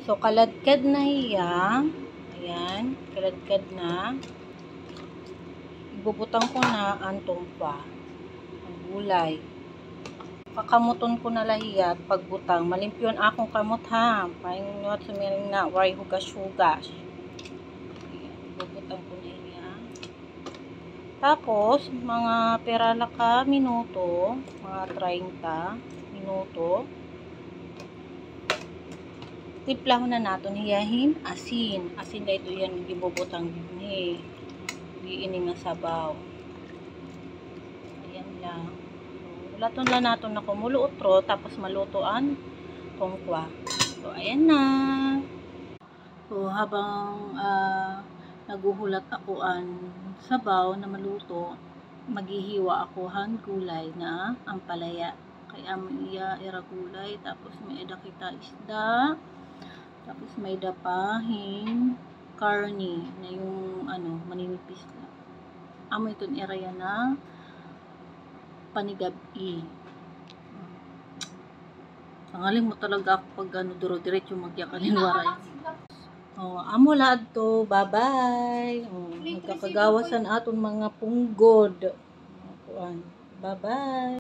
So, kaladkad na hiya. Ayan, kaladkad na. Ibubutang ko na ang tungpa. Ang gulay. Kakamuton ko na lahiya at pagbutang. Malimpyon akong kamot ha. Paing nyo at sumiling na. Waray hugas-hugas. Ibubutang ko na hiya. Tapos, mga perala ka minuto. Mga 30 minuto. Timpla na natin hiyahin asin. Asin na ito yan gibubutang ni giining nga sabaw. Ayan lang. So, laton lang natin na kumulo utro tapos malutoan tongkwa. So ayan na. So habang naguhulat ako ang sabaw na maluto, maghihiwa ako han gulay na ampalaya. Kaya may ira gulay tapos may eda kita isda. Tapos may dapahin karni na yung maninipis na. Amoy itong area na panigabi. Sangaling mo talaga ako pag duro-diretso magyakanin waray. Amo laad to. Bye-bye. Magkakagawasan aton mga punggod. Bye-bye.